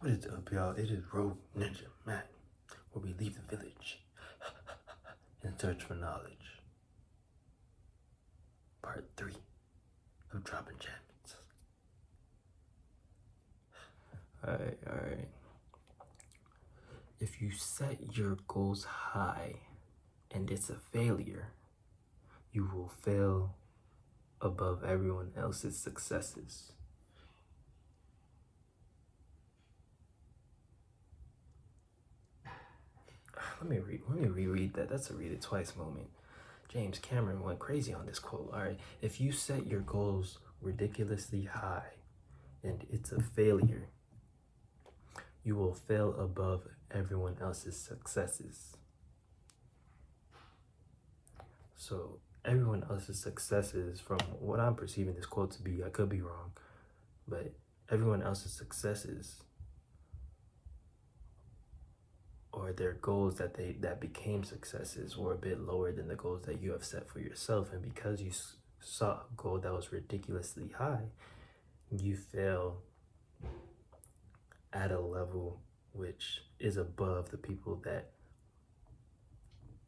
What is up, y'all? It is Rogueninjamat, where we leave the village in search for knowledge. Part 3 of Dropping Gems. Alright. If you set your goals high and it's a failure, you will fail above everyone else's successes. Let me reread that. That's a read it twice moment. James Cameron went crazy on this quote. All right, if you set your goals ridiculously high and it's a failure, you will fail above everyone else's successes. So everyone else's successes, from what I'm perceiving this quote to be, I could be wrong, but everyone else's successes or their goals that became successes were a bit lower than the goals that you have set for yourself. And because you saw a goal that was ridiculously high, you fail at a level which is above the people that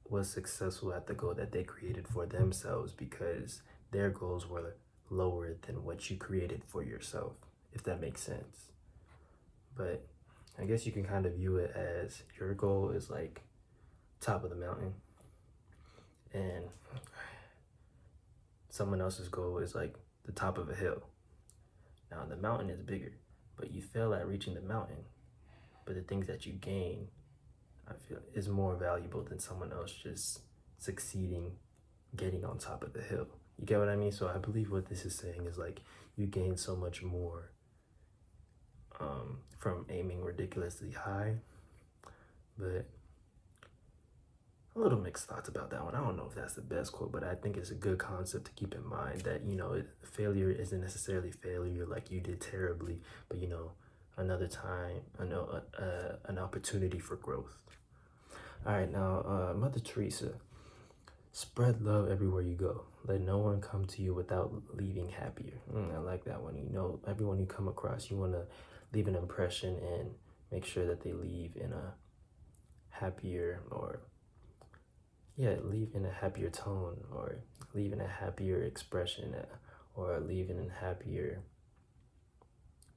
was successful at the goal that they created for themselves, because their goals were lower than what you created for yourself, if that makes sense. But I guess you can kind of view it as your goal is like top of the mountain and someone else's goal is like the top of a hill. Now the mountain is bigger, but you fail at reaching the mountain, but the things that you gain, I feel, is more valuable than someone else just succeeding getting on top of the hill. You get what I mean? So I believe what this is saying is like you gain so much more from aiming ridiculously high, but a little mixed thoughts about that one. I don't know if that's the best quote, but I think it's a good concept to keep in mind that, failure isn't necessarily failure like you did terribly, but another time, an opportunity for growth. All right, now, Mother Teresa, spread love everywhere you go. Let no one come to you without leaving happier. I like that one. Everyone you come across, you want to leave an impression and make sure that they leave in a happier leave in a happier tone, or leave in a happier expression, or leave in a happier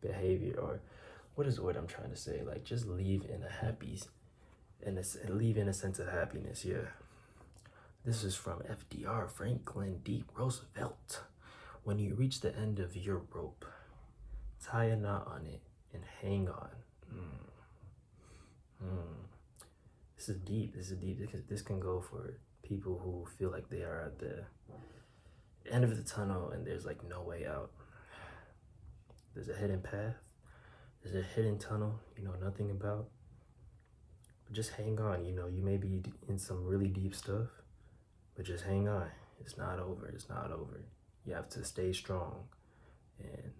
behavior, or what is the word I'm trying to say? Like, just leave in leave in a sense of happiness. Yeah. This is from FDR, Franklin D. Roosevelt. When you reach the end of your rope, tie a knot on it and hang on. This is deep. This can go for people who feel like they are at the end of the tunnel and there's like no way out. There's a hidden path. There's a hidden tunnel you know nothing about. But just hang on. You may be in some really deep stuff, but just hang on. It's not over. It's not over. You have to stay strong and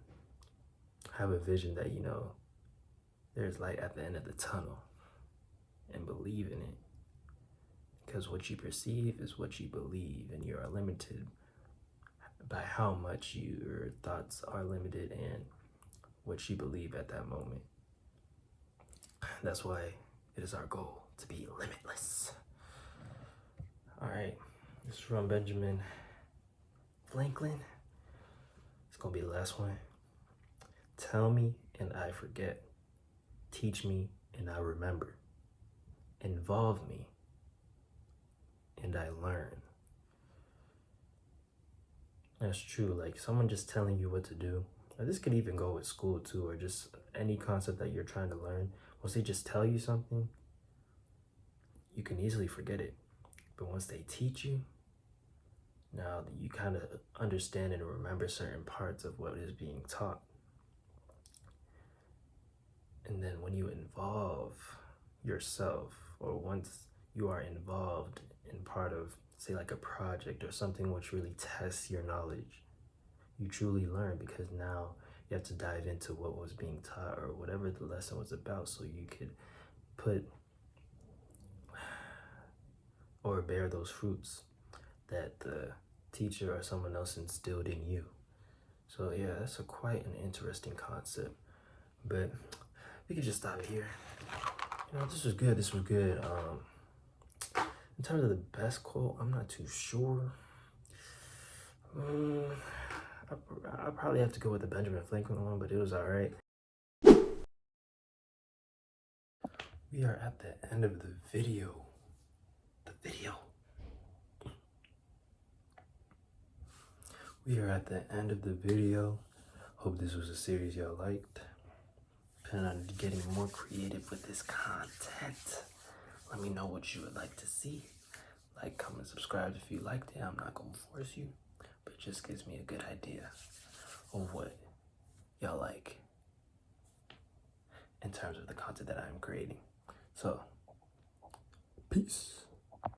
have a vision that there's light at the end of the tunnel, and believe in it. Because what you perceive is what you believe, and you are limited by how much your thoughts are limited and what you believe at that moment. That's why it is our goal to be limitless. All right, this is from Benjamin Franklin. It's gonna be the last one. Tell me and I forget. Teach me and I remember. Involve me and I learn. That's true. Like, someone just telling you what to do. Now, this could even go with school too, or just any concept that you're trying to learn. Once they just tell you something, you can easily forget it. But once they teach you, now you kind of understand and remember certain parts of what is being taught. And then when you involve yourself, or once you are involved in part of, say, like a project or something which really tests your knowledge, you truly learn, because now you have to dive into what was being taught or whatever the lesson was about, so you could put or bear those fruits that the teacher or someone else instilled in you. So yeah, that's quite an interesting concept. But we can just stop it here. You know, this was good. This was good. In terms of the best quote, I'm not too sure. I'll probably have to go with the Benjamin Franklin one, but it was all right. We are at the end of the video. We are at the end of the video. Hope this was a series y'all liked. Plan on getting more creative with this content. Let me know what you would like to see. Like, comment, subscribe if you liked it. I'm not gonna force you, but it just gives me a good idea of what y'all like in terms of the content that I'm creating. So, peace.